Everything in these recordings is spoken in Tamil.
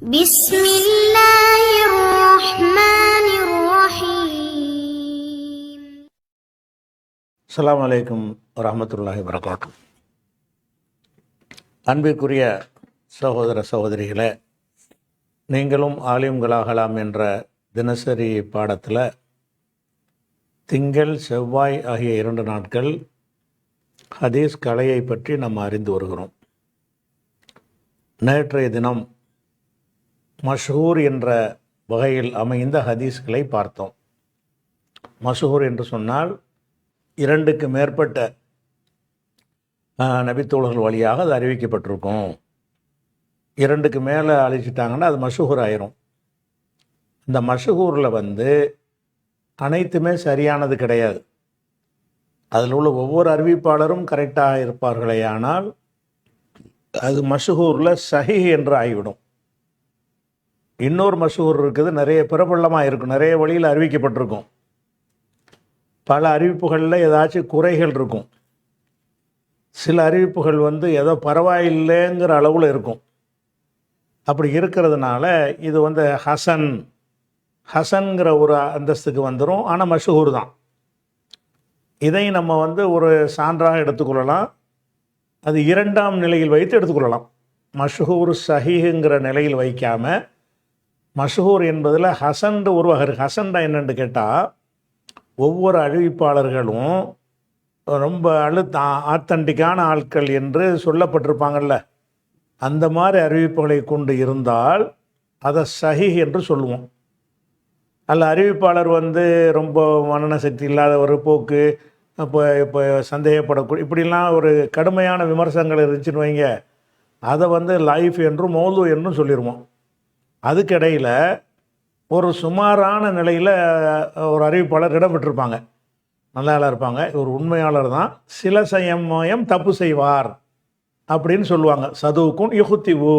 بسم الله الرحمن الرحيم. அஸ்ஸலாமு அலைக்கும் வரஹ்மத்துல்லாஹி வபரகாத்துஹு. அன்பிற்குரிய சகோதர சகோதரிகளே, நீங்களும் ஆலிம்களாகலாம் என்ற தினசரி பாடத்தில் திங்கள் செவ்வாய் ஆகிய 2 நாட்கள் ஹதீஸ் கலையை பற்றி நம்ம அறிந்து வருகிறோம். நேற்றைய தினம் மஷ்ஹூர் என்ற வகையில் அமைந்த ஹதீஸ்களை பார்த்தோம். மஷ்ஹூர் என்று சொன்னால் 2க்கு மேற்பட்ட நபித்தோழர்கள் வழியாக அது அறிவிக்கப்பட்டிருக்கும். 2க்கு மேலே அழிச்சிட்டாங்கன்னா அது மஷ்ஹூர் ஆயிரும். இந்த மஷ்ஹூரில் அனைத்துமே சரியானது கிடையாது. அதில் உள்ள ஒவ்வொரு அறிவிப்பாளரும் கரெக்டாக இருப்பார்களே, ஆனால் அது மஷ்ஹூரில் சஹீஹ் என்று ஆகிவிடும். இன்னொரு மஷ்ஹூர் இருக்குது, நிறைய பிரபலமாக இருக்கும், நிறைய வழியில் அறிவிக்கப்பட்டிருக்கும். பல அறிவிப்புகளில் ஏதாச்சும் குறைகள் இருக்கும். சில அறிவிப்புகள் ஏதோ பரவாயில்லைங்கிற அளவில் இருக்கும். அப்படி இருக்கிறதுனால இது ஹசன்கிற ஒரு அந்தஸ்துக்கு வந்துடும். ஆனால் மஷ்ஹூர் தான். இதை நம்ம ஒரு சான்றாக எடுத்துக்கொள்ளலாம். அது 2ஆம் நிலையில் வைத்து எடுத்துக்கொள்ளலாம். மஷ்ஹூர் சஹீஹுங்கிற நிலையில் வைக்காமல் மஷ்ஹூர் என்பதில் ஹசன் ஒரு வகை. ஹசன்டா என்னென்னு கேட்டால், ஒவ்வொரு அறிவிப்பாளர்களும் ரொம்ப ஆத்தன்டிக்கான ஆட்கள் என்று சொல்லப்பட்டிருப்பாங்கள்ல, அந்த மாதிரி அறிவிப்புகளை கொண்டு இருந்தால் அதை சஹீஹ் என்று சொல்லுவோம். அல்ல அறிவிப்பாளர் ரொம்ப மனன சக்தி இல்லாத ஒரு போக்கு, இப்போ சந்தேகப்படக்கூடிய இப்படிலாம் ஒரு கடுமையான விமர்சனங்கள் இருந்துச்சுன்னு வைங்க, அதை லைஃப் என்றும் மௌது என்றும் சொல்லிடுவோம். அதுக்கிடையில் ஒரு சுமாரான நிலையில் ஒரு அறிவிப்பாளர் இடம்பெற்றிருப்பாங்க, நல்லா இருப்பாங்க, ஒரு உண்மையாளர் தான், சில சமயம் தப்பு செய்வார் அப்படின்னு சொல்லுவாங்க. சதுவுக்கும் யுகுத்திவு,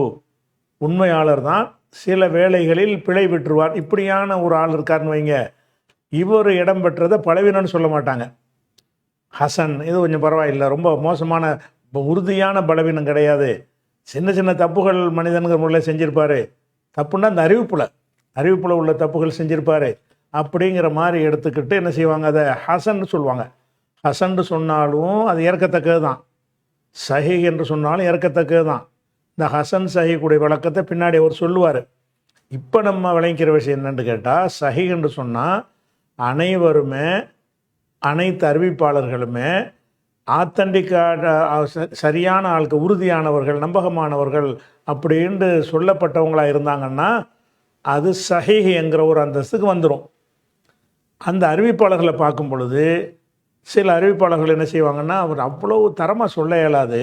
உண்மையாளர் தான், சில வேளைகளில் பிழை பெற்றுவார். இப்படியான ஒரு ஆள் இருக்காருன்னு வைங்க, இவர் இடம் பெற்றதை பலவீனம்னு சொல்ல மாட்டாங்க. ஹசன் இது கொஞ்சம் பரவாயில்லை, ரொம்ப மோசமான உறுதியான பலவீனம் கிடையாது, சின்ன சின்ன தப்புகள் மனிதனுங்கிற முறையில் செஞ்சுருப்பார், தப்புன்னா அந்த அறிவிப்பில் உள்ள தப்புகள் செஞ்சுருப்பார் அப்படிங்கிற மாதிரி எடுத்துக்கிட்டு என்ன செய்வாங்க, அதை ஹசன்னு சொல்லுவாங்க. ஹசன்னு சொன்னாலும் அது ஏற்கத்தக்கது தான், சஹீஹ் என்று சொன்னாலும் ஏற்கத்தக்கது தான். இந்த ஹசன் சஹீஹுடைய விளக்கத்தை பின்னாடி அவர் சொல்லுவார். இப்போ நம்ம விளங்கிக்கிற விஷயம் என்னென்னு கேட்டால், சஹீஹ் என்று சொன்னால் அனைவருமே, அனைத்து அறிவிப்பாளர்களுமே ஆத்தன்டிக்கான சரியான ஆளுக்கு, உறுதியானவர்கள், நம்பகமானவர்கள் அப்படின்ட்டு சொல்லப்பட்டவங்களாக இருந்தாங்கன்னா அது சஹீஹ் என்கிற ஒரு அந்தஸ்துக்கு வந்துடும். அந்த அறிவிப்பாளர்களை பார்க்கும் பொழுது சில அறிவிப்பாளர்கள் என்ன செய்வாங்கன்னா, அவர் அவ்வளோ தரமாக சொல்ல இயலாது,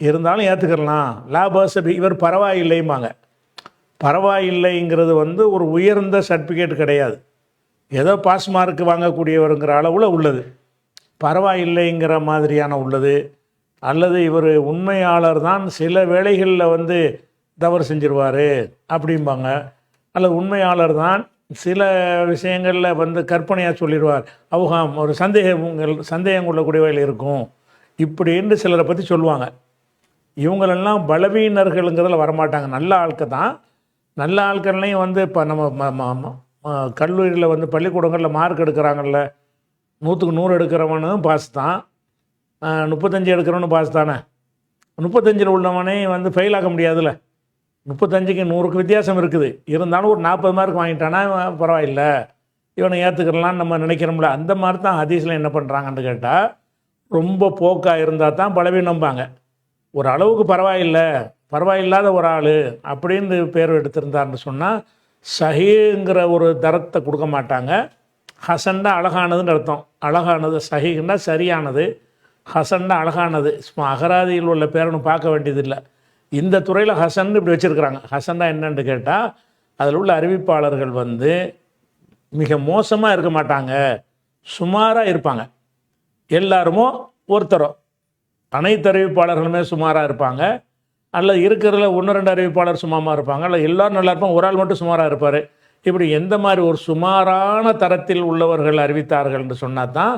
இருந்தாலும் ஏற்றுக்கலாம், லாபசபி, இவர் பரவாயில்லைம்பாங்க. பரவாயில்லைங்கிறது ஒரு உயர்ந்த சர்டிஃபிகேட் கிடையாது, ஏதோ பாஸ் மார்க் வாங்கக்கூடியவருங்கிற அளவில் உள்ளது. பரவாயில்லைங்கிற மாதிரியான உள்ளது. அல்லது இவர் உண்மையாளர் தான், சில வேளைகளில் தவறு செஞ்சிருவார் அப்படிம்பாங்க. அல்லது உண்மையாளர் தான், சில விஷயங்களில் கற்பனையாக சொல்லிடுவார், அவுகாம், ஒரு சந்தேகம் கொள்ளக்கூடியவைகள் இருக்கும், இப்படின்னு சிலரை பற்றி சொல்லுவாங்க. இவங்களெல்லாம் பலவீனர்கள்ங்கிறதுல வரமாட்டாங்க, நல்ல ஆட்கள் தான். நல்ல ஆட்கள்லையும் இப்போ நம்ம கல்லூரியில் பள்ளிக்கூடங்களில் மார்க் எடுக்கிறாங்கல்ல, 100க்கு 100 எடுக்கிறவனும் பாஸ் தான், 35 எடுக்கிறவனும் பாஸ் தானே. 35 உள்ளவனே ஃபெயில் ஆக முடியாதுல்ல. 35க்கு 100க்கு வித்தியாசம் இருக்குது, இருந்தாலும் ஒரு 40 மார்க் வாங்கிட்டானா பரவாயில்ல, இவனை ஏற்றுக்கிறலான்னு நம்ம நினைக்கிறோம்ல. அந்த மாதிரி தான் ஹதீஸில் என்ன பண்ணுறாங்கன்னு கேட்டால், ரொம்ப போக்காக இருந்தால் தான் பலவீனம்பாங்க. ஒரு அளவுக்கு பரவாயில்லாத ஒரு ஆள் அப்படின்னு பேர் எடுத்திருந்தார்னு சொன்னால் சஹீங்கிற ஒரு தரத்தை கொடுக்க மாட்டாங்க. ஹசன்னா அழகானதுன்னு அர்த்தம். அழகானது, சஹீஹ்னா சரியானது, ஹசன்னா அழகானது. அகராதியில் உள்ள பேரனு பார்க்க வேண்டியதில்லை. இந்த துறையில் ஹசன் இப்படி வச்சுருக்கிறாங்க. ஹசன்னா என்னன்னு கேட்டால், அதில் உள்ள அறிவிப்பாளர்கள் மிக மோசமாக இருக்க மாட்டாங்க, சுமாராக இருப்பாங்க. எல்லாருமோ ஒருத்தரோ, அனைத்து அறிவிப்பாளர்களுமே சுமாராக இருப்பாங்க. அல்லது இருக்கிறதுல 1-2 அறிவிப்பாளர் சும்மாமாக இருப்பாங்க, அல்லது எல்லோரும் நல்லா இருப்பாங்க, ஒரு ஆள் மட்டும் சுமாராக இருப்பார். இப்படி எந்த மாதிரி ஒரு சுமாரான தரத்தில் உள்ளவர்கள் அறிவித்தார்கள் என்று சொன்னால் தான்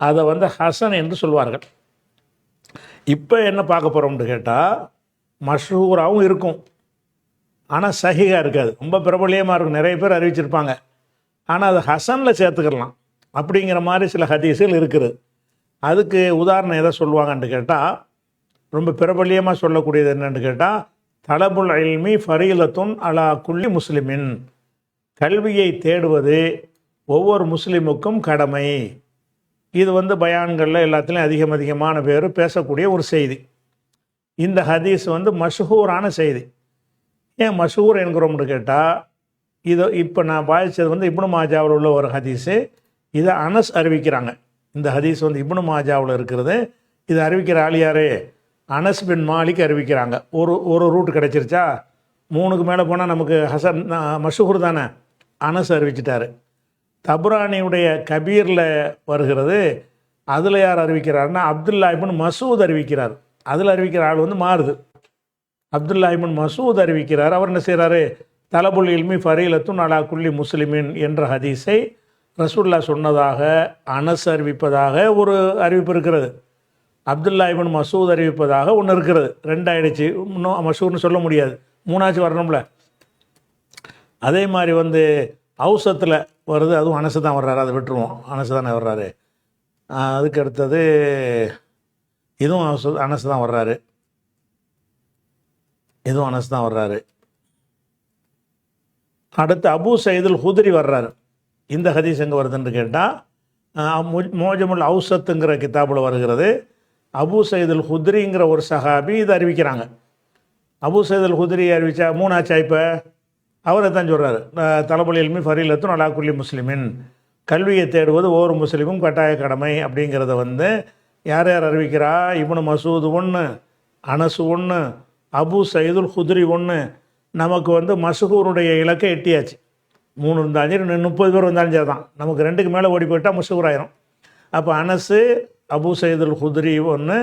அதை ஹசன் என்று சொல்வார்கள். இப்போ என்ன பார்க்க போகிறோம்னு கேட்டால், மஷ்ஹூராகவும் இருக்கும், ஆனால் சஹிஹாக இருக்காது, ரொம்ப பிரபலியமாக இருக்கும், நிறைய பேர் அறிவிச்சிருப்பாங்க. ஆனால் அது ஹசனில் சேர்த்துக்கலாம் அப்படிங்கிற மாதிரி சில ஹதீஸுகள் இருக்குது. அதுக்கு உதாரணம் எதை சொல்லுவாங்கன்னு கேட்டால், ரொம்ப பிரபலியமாக சொல்லக்கூடியது என்னென்னு கேட்டால், தலபுல் இல்மி ஃபரீலத்துன் அலா குல்லி முஸ்லிமின், கல்வியை தேடுவது ஒவ்வொரு முஸ்லீமுக்கும் கடமை. இது வந்து பயான்களில் எல்லாத்துலேயும் அதிகமான பேர் பேசக்கூடிய ஒரு செய்தி. இந்த ஹதீஸ் வந்து மஷ்ஹூரான செய்தி. ஏன் மஷ்ஹூர் என்கிறோம்னு கேட்டால், இதை இப்போ நான் பாதித்தது வந்து இப்னு மாஜாவில் உள்ள ஒரு ஹதீஸு. இதை அனஸ் அறிவிக்கிறாங்க. இந்த ஹதீஸ் வந்து இப்னு மாஜாவில் இருக்கிறது. இதை அறிவிக்கிற ஆள் யார்? அனஸ் பின் மாலிக் அறிவிக்கிறாங்க. ஒரு ரூட் கிடச்சிருச்சா, 3க்கு மேலே போனால் நமக்கு ஹசன் மஷ்ஹூர் தானே. அனஸ் அறிவிச்சிட்டாரு. தபுரானியுடைய கபீரில் வருகிறது. அதில் யார் அறிவிக்கிறாருன்னா அப்துல்லா இப்னு மசூத் அறிவிக்கிறார். அதில் அறிவிக்கிற ஆள் வந்து மாறுது. அப்துல்லா இப்னு மசூத் அறிவிக்கிறார். அவர் என்ன செய்கிறாரு? தலபுல் இல்மி ஃபரீலத்துன் அலா குல்லி முஸ்லிமின் என்ற ஹதீஸை ரசூல்லா சொன்னதாக அனஸ் அறிவிப்பதாக ஒரு அறிவிப்பு இருக்கிறது. அப்துல்லா இப்னு மசூத் அறிவிப்பதாக ஒன்று இருக்கிறது. 2 ஆயிடுச்சு. இன்னும் மஷூர்னு சொல்ல முடியாது, 3ஆச்சு வரணும்ல. அதே மாதிரி வந்து அவுசத்தில் வருது, அதுவும் அனசு தான் வர்றாரு. அதை விட்டுருவோம், அனசு தானே வர்றாரு. அதுக்கு அடுத்தது இதுவும் அனசு தான் வர்றாரு. இதுவும் அனசு தான் வர்றாரு. அடுத்து அபூ சயீதுல் ஹுத்ரி வர்றாரு. இந்த ஹதீஸ் எங்கே வருதுன்னு கேட்டால், மோஜமுல் அவுசத்துங்கிற கிதாபில் வருகிறது. அபூ சயீதுல் ஹுத்ரிங்கிற ஒரு சஹாபி இதை அறிவிக்கிறாங்க. அபூ சயீதுல் ஹுத்ரி அறிவித்தா 3ஆச்சா? இப்போ அவரை தான் சொல்கிறாரு, தலபுல் இல்மி ஃபரீலத்துன் அலா குல்லி முஸ்லிமின், கல்வியை தேடுவது ஒவ்வொரு முஸ்லீமும் கட்டாய கடமை அப்படிங்கிறத வந்து யார் யார் அறிவிக்கிறா? இப்னு மசூத் 1, அனசு 1, அபூ சயீதுல் ஹுத்ரி 1. நமக்கு வந்து மஷ்ஹூருடைய இலக்கை எட்டியாச்சு. 3 இருந்தாலும் 30 பேர் வந்தாலும் சரி தான், நமக்கு 2க்கு மேலே ஓடி போயிட்டால் மஷ்ஹூர் ஆயிரும். அப்போ அனசு, அபூ சயீதுல் ஹுத்ரி 1,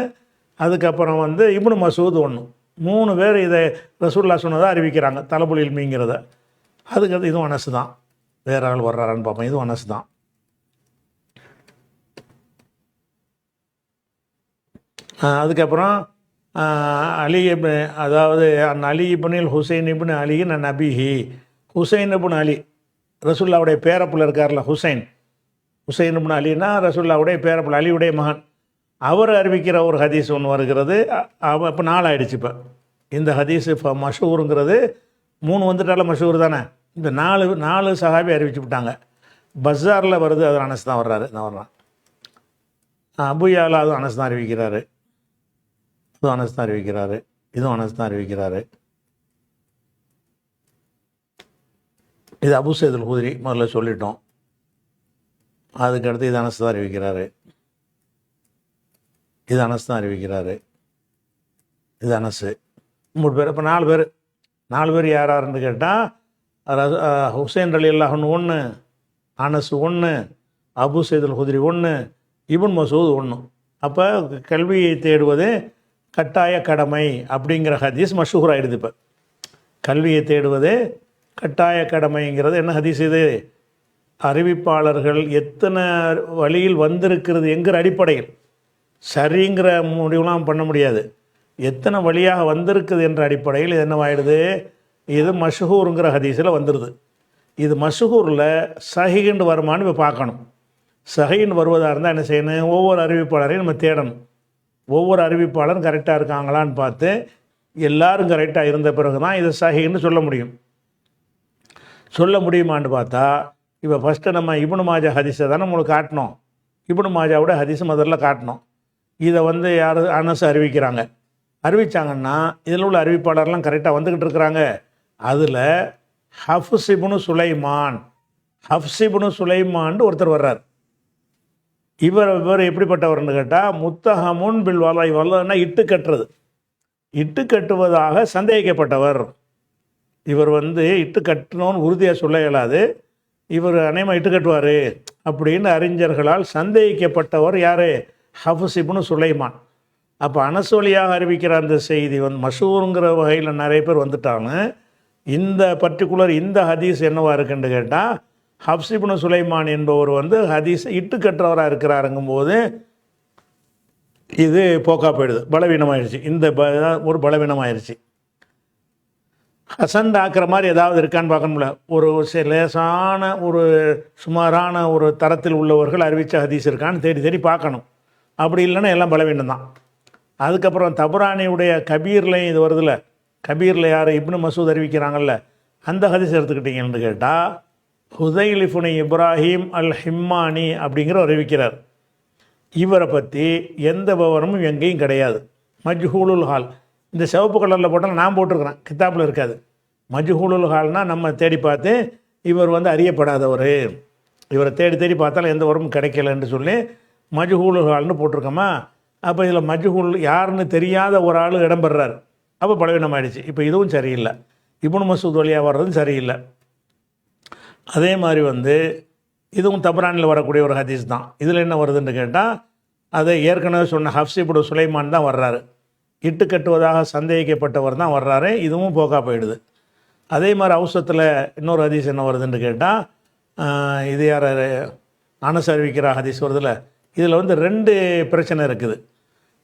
அதுக்கப்புறம் வந்து இப்னு மசூத் 1, 3 பேர் இதை ரசூல்லா சொன்னதாக அறிவிக்கிறாங்க, தலபுல் இல்மிங்கிறத. அதுக்கு இதுவும் அனசு தான். வேற ஆள் வர்றாரான்னு பார்ப்போம். இதுவும் அனசு தான். அதுக்கப்புறம் அலி இப்னு, அதாவது அலி இப்னில் ஹுசைன் இப்னு அலியின் நபிஹி, ஹுசைன் இப்னு அலி ரசூல்லாவுடைய பேரப்புல இருக்கார்ல ஹுசைன் இப்னு அலின்னா ரசூல்லாவுடைய பேரப்புல, அலியுடைய மகன். அவர் அறிவிக்கிற ஒரு ஹதீஸ் ஒன்று வருகிறது. இப்போ 4 ஆயிடுச்சு. இப்போ இந்த ஹதீஸ் இப்போ மஷூருங்கிறது 3 வந்துட்டால மஷூர் தானே. இந்த 4 சஹாபி அறிவிச்சு விட்டாங்க. பஸாரில் வருது, அது அனஸ் தான் வர்றாரு. நான் வர்றான். அபுயாலா அதுவும் அனஸ் தான் அறிவிக்கிறாரு. இதுவும் அனஸ் தான் அறிவிக்கிறாரு. இதுவும் அனஸ் தான் அறிவிக்கிறாரு. இது அபூ சயீதுல் ஹுத்ரி முதல்ல சொல்லிட்டோம். அதுக்கடுத்து இது அனஸ் தான் அறிவிக்கிறாரு. இது அனஸ் தான் அறிவிக்கிறாரு. இது அனசு. 3 பேர். இப்போ 4 பேர். 4 பேர் யார் யாருன்னு கேட்டால், ஹுசைன் ரலியல்லாஹு அன்ஹு 1, அனசு 1, அபூ சயீதுல் ஹுத்ரி 1, இப்னு மசூத் 1. அப்போ கல்வியை தேடுவது கட்டாய கடமை அப்படிங்கிற ஹதீஸ் மஷ்ஹூர் ஆகிடுது. இப்போ கல்வியை தேடுவது கட்டாய கடமைங்கிறது என்ன ஹதீஸ்? இது அறிவிப்பாளர்கள் எத்தனை வழியில் வந்திருக்கிறது என்கிற அடிப்படையில், சரிங்கிற முடிவுலாம் பண்ண முடியாது, எத்தனை வழியாக வந்திருக்குது என்ற அடிப்படையில் இது என்னவாயிடுது? இது மஷ்ஹூருங்கிற ஹதீஸில் வந்துடுது. இது மஷ்ஹூரில் சஹீஹ்னு வருமானு இப்போ பார்க்கணும். சஹீஹ்னு வருவதாக இருந்தால் என்ன செய்யணும்? ஒவ்வொரு அறிவிப்பாளரையும் நம்ம தேடணும். ஒவ்வொரு அறிவிப்பாளரும் கரெக்டாக இருக்காங்களான்னு பார்த்து எல்லாரும் கரெக்டாக இருந்த பிறகு தான் இதை சஹீஹ்னு சொல்ல முடியும். சொல்ல முடியுமான்னு பார்த்தா, இப்போ ஃபஸ்ட்டு நம்ம இப்னு மாஜா ஹதீஸை தானே உங்களுக்கு காட்டணும். இப்னு மாஜாவோட ஹதீஸ் முதல்ல காட்டணும். இதை வந்து யார் அனஸ் அறிவிக்கிறாங்க. அறிவித்தாங்கன்னா இதில் உள்ள அறிவிப்பாளர்லாம் கரெக்டாக வந்துக்கிட்டு இருக்கிறாங்க. அதில் ஹஃப்ஸ் இப்னு சுலைமான் ஒருத்தர் வர்றார். இவர் எப்படிப்பட்டவர்னு கேட்டால், முத்தஹமுன் பில் வலாய், வல்லன்னா இட்டு கட்டுறது, இட்டு கட்டுவதாக சந்தேகிக்கப்பட்டவர். இவர் வந்து இட்டு கட்டணும்னு உறுதியாக சொல்ல இயலாது, இவர் அநேகமாக இட்டு கட்டுவார் அப்படின்னு அறிஞர்களால் சந்தேகிக்கப்பட்டவர் யார்? ஹஃப்ஸ் இப்னு சுலைமான். அப்போ அனஸ் வழியாக அறிவிக்கிற அந்த செய்தி வந்து மஷூருங்கிற வகையில் நிறைய பேர் வந்துட்டாங்க. இந்த பர்டிகுலர் இந்த ஹதீஸ் என்னவா இருக்குன்னு கேட்டால், ஹஃப்ஸ் இப்னு சுலைமான் என்பவர் வந்து ஹதீஸ் இட்டு கட்டுறவராக இருக்கிறாருங்கும்போது இது போக்கா போயிடுது, பலவீனமாயிடுச்சு. இந்த ஒரு பலவீனமாயிடுச்சு. ஹசன் ஆக்கிற மாதிரி ஏதாவது இருக்கான்னு பார்க்கணும்ல. ஒரு லேசான ஒரு சுமாரான ஒரு தரத்தில் உள்ளவர்கள் அறிவித்த ஹதீஸ் இருக்கான்னு தேடி தேடி பார்க்கணும். அப்படி இல்லைன்னா எல்லாம் பலவீனம் தான். அதுக்கப்புறம் தபரானியுடைய கபீர்லையும் இது வருதுல்ல, கபீரில் யார் இப்னு மசூத் அறிவிக்கிறாங்கல்ல, அந்த ஹதீஸ் எடுத்துக்கிட்டீங்கன்னு கேட்டால் ஹுதைல் இப்னு இப்ராஹிம் அல் ஹிம்மானி அப்படிங்கிற அறிவிக்கிறார். இவரை பற்றி எந்த விவரமும் எங்கேயும் கிடையாது. மஜ்ஹூலுல் ஹால், இந்த சிவப்பு கலரில் போட்டால் நான் போட்டிருக்கிறேன், கித்தாப்பில் இருக்காது. மஜ்ஹூலுல் ஹால்னால் நம்ம தேடி பார்த்து இவர் அறியப்படாதவர், இவரை தேடி தேடி பார்த்தாலும் எந்த விவரமும் கிடைக்கலன்னு சொல்லி மஜ்ஹூலுல் ஹால்னு போட்டிருக்கோமா. அப்போ இதில் மஜ்ஹூல் யாருன்னு தெரியாத ஒரு ஆள் இடம்பெறார், அப்போ பலவீனம் ஆகிடுச்சு. இப்போ இதுவும் சரியில்லை, இப்னு மசூத் வழியாக வர்றதும் சரியில்லை. அதே மாதிரி இதுவும் தபரானில் வரக்கூடிய ஒரு ஹதீஸ் தான். இதில் என்ன வருதுன்னு கேட்டால், அதை ஏற்கனவே சொன்ன ஹஃப்ஸ் இப்னு சுலைமான் தான் வர்றாரு, இட்டு கட்டுவதாக சந்தேகிக்கப்பட்டவர் தான் வர்றாரு. இதுவும் போக்கா போயிடுது. அதே மாதிரி அவுசத்தில் இன்னொரு ஹதீஸ் என்ன வருதுன்னு கேட்டால், இது யார் அனஸ் அறிவிக்கிற ஹதீஸ் வருதுல்ல, இதில் 2 பிரச்சனை இருக்குது.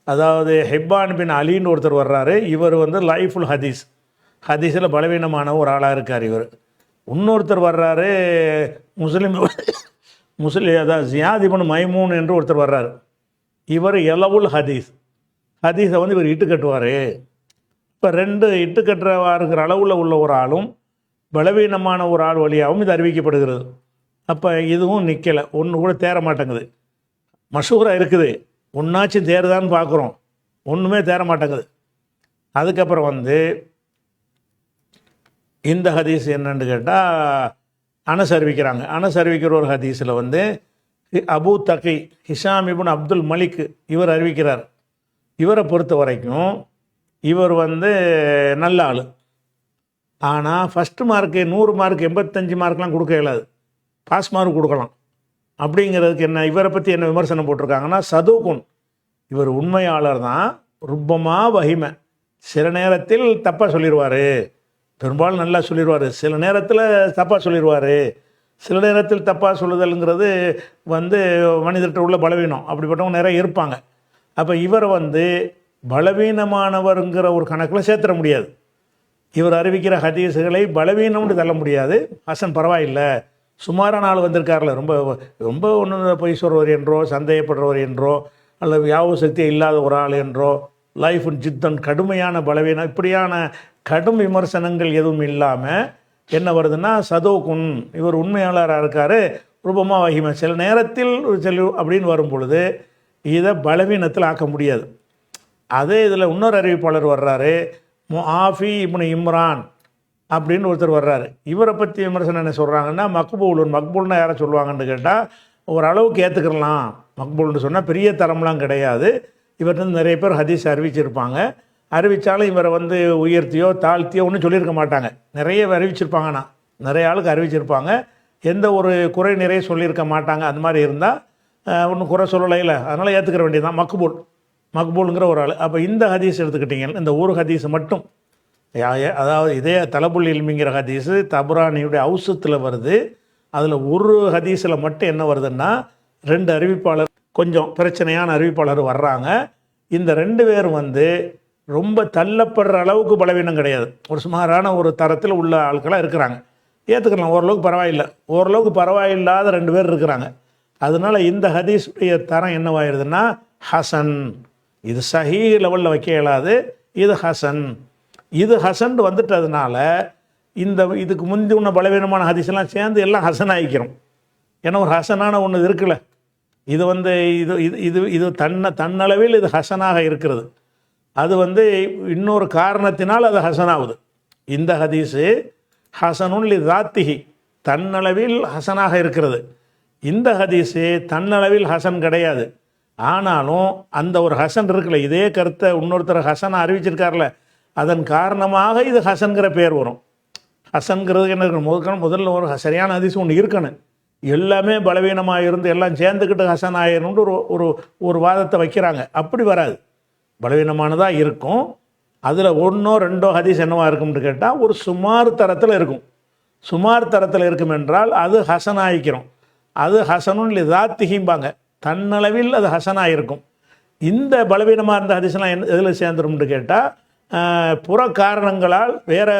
அதாவது ஹிப்பான் பின் அலின்னு ஒருத்தர் வர்றாரு, இவர் லைஃபுல் ஹதீஸில் பலவீனமான ஒரு ஆளாக இருக்கார் இவர். இன்னொருத்தர் வர்றாரு முஸ்லீம் அதாவது ஜியாத் இப்னு மைமூன் என்று ஒருத்தர் வர்றார். இவர் எலவுல் ஹதீஸை இவர் இட்டு கட்டுவார். இப்போ 2 இட்டு கட்டுறவாருங்கிற அளவில் உள்ள ஒரு ஆளும் பலவீனமான ஒரு ஆள் வழியாகவும் இது அறிவிக்கப்படுகிறது. அப்போ இதுவும் நிற்கலை, ஒன்று கூட தேர மாட்டேங்குது. மஷூராக இருக்குது, ஒன்றாச்சும் தேருதான்னு பார்க்குறோம், ஒன்றுமே தேர மாட்டேங்குது. அதுக்கப்புறம் இந்த ஹதீஸ் என்னன்னு கேட்டால் அனஸ் அறிவிக்கிறாங்க. அனஸ் அறிவிக்கிற ஒரு ஹதீஸில் அபு தகி ஹிஷாம் இப்னு அப்துல் மலிக் இவர் அறிவிக்கிறார். இவரை பொறுத்த வரைக்கும் இவர் நல்ல ஆள். ஆனால் ஃபஸ்ட்டு மார்க்கு 100 மார்க் 85 மார்க்லாம் கொடுக்க இயலாது, பாஸ் மார்க் கொடுக்கலாம். அப்படிங்கிறதுக்கு என்ன, இவரை பற்றி என்ன விமர்சனம் போட்டிருக்காங்கன்னா, சதூகுன், இவர் உண்மையாளர் தான், ருப்பமா வஹிமை, சில நேரத்தில் தப்பாக சொல்லிடுவார், பெரும்பாலும் நல்லா சொல்லிடுவார், சில நேரத்தில் தப்பாக சொல்லிடுவார். சில நேரத்தில் தப்பாக சொல்லுதல்ங்கிறது மனிதர்கிட்ட உள்ள பலவீனம், அப்படிப்பட்டவங்க நிறைய இருப்பாங்க. அப்போ இவரை பலவீனமானவருங்கிற ஒரு கணக்கில் சேர்த்துட முடியாது. இவர் அறிவிக்கிற ஹதீஸுகளை பலவீனம்னு தள்ள முடியாது. ஹசன் பரவாயில்லை, சுமாரான ஆள் வந்திருக்கார்ல, ரொம்ப ரொம்ப ஒன்று பொய் சொல்கிறவர் என்றோ, சந்தேகப்படுறவர் என்றோ, அல்லது வியாபக சக்தியே இல்லாத ஒரு ஆள் என்றோ, லைஃப் ஜித்தன் கடுமையான பலவீனம், இப்படியான கடும் விமர்சனங்கள் எதுவும் இல்லாமல் என்ன வருதுன்னா, சதோகுன், இவர் உண்மையாளராக இருக்கார், ரூபமாக வகிமை, சில நேரத்தில் அப்படின்னு வரும் பொழுது இதை பலவீனத்தில் ஆக்க முடியாது. அதே இதில் இன்னொரு அறிவிப்பாளர் வர்றாரு, முஆஃபி இப்னு இம்ரான் அப்படின்னு ஒருத்தர் வர்றாரு. இவரை பற்றி விமர்சனம் என்ன சொல்கிறாங்கன்னா, மக்பூல்னா யாரை சொல்லுவாங்கன்னு கேட்டால், ஓரளவுக்கு ஏற்றுக்கலாம். மக்பூல்னு சொன்னால் பெரிய தரம்லாம் கிடையாது. இவர்கிட்ட நிறைய பேர் ஹதீஸ் அறிவிச்சிருப்பாங்க, அறிவித்தாலும் இவரை உயர்த்தியோ தாழ்த்தியோ ஒன்றும் சொல்லியிருக்க மாட்டாங்க. நிறைய அறிவிச்சிருப்பாங்கண்ணா, நிறைய ஆளுக்கு அறிவிச்சிருப்பாங்க, எந்த ஒரு குறை நிறைய சொல்லியிருக்க மாட்டாங்க. அந்த மாதிரி இருந்தால் ஒன்றும் குறை சொல்லலை, இல்லை, அதனால் ஏற்றுக்கிற வேண்டியதுதான். மக்பூலுங்கிற ஒரு ஆள். அப்போ இந்த ஹதீஸ் எடுத்துக்கிட்டிங்கன்னா, இந்த ஒரு ஹதீஸ் மட்டும், அதாவது இதே தலபுல் இல்மிங்கிற ஹதீஸு தபரானியுடைய அவுசத்தில் வருது. அதில் ஒரு ஹதீஸில் மட்டும் என்ன வருதுன்னா, 2 அறிவிப்பாளர், கொஞ்சம் பிரச்சனையான அறிவிப்பாளர் வர்றாங்க. இந்த 2 பேரும் ரொம்ப தள்ளப்படுற அளவுக்கு பலவீனம் கிடையாது, ஒரு சுமாரான ஒரு தரத்தில் உள்ள ஆட்களாக இருக்கிறாங்க, ஏற்றுக்கலாம், ஓரளவுக்கு பரவாயில்லை. ஓரளவுக்கு பரவாயில்லாத 2 பேர் இருக்கிறாங்க. அதனால் இந்த ஹதீஸுடைய தரம் என்னவாயிருதுன்னா ஹசன். இது சஹீ லெவலில் வைக்க இயலாது, இது ஹசன். இது ஹசன் வந்துட்டதுனால இதுக்கு முந்தி உள்ள பலவீனமான ஹதீஸ்லாம் சேர்ந்து எல்லாம் ஹசன் ஆகிக்கிறோம். ஏன்னா ஒரு ஹசனான ஒன்று இருக்குல்ல, இது இது இது இது தன்னளவில் இது ஹசனாக இருக்கிறது. அது இன்னொரு காரணத்தினால் அது ஹசனாகுது. இந்த ஹதீஸு ஹசனுன் லி தாத்திஹி, தன்னளவில் ஹசனாக இருக்கிறது. இந்த ஹதீஸு தன்னளவில் ஹசன் கிடையாது. ஆனாலும் அந்த ஒரு ஹசன் இருக்குல்ல, இதே கருத்தை இன்னொருத்தர் ஹசனை அறிவிச்சிருக்கார்ல, அதன் காரணமாக இது ஹசன்கிற பேர் வரும். ஹசன்கிறது என்ன இருக்கணும், முதல்ல ஒரு சரியான ஹதீஸ் ஒன்று இருக்கணும். எல்லாமே பலவீனமாக இருந்து எல்லாம் சேர்ந்துக்கிட்டு ஹசன் ஆயிரணும்னு ஒரு வாதத்தை வைக்கிறாங்க. அப்படி வராது, பலவீனமானதாக இருக்கும். அதில் 1 or 2 ஹதீஸ் என்னவாக இருக்கும்னு கேட்டால் ஒரு சுமார் தரத்தில் இருக்கும். சுமார் தரத்தில் இருக்கும் என்றால் அது ஹசன் ஆகிக்கிறோம். அது ஹசனுன் லி தாத்திஹிம்பாங்க, தன்னளவில் அது ஹசனாக இருக்கும். இந்த பலவீனமாக இருந்த ஹதீஸ்லாம் எதில் சேர்ந்துரும்னு கேட்டால் புற காரணங்களால் வேறு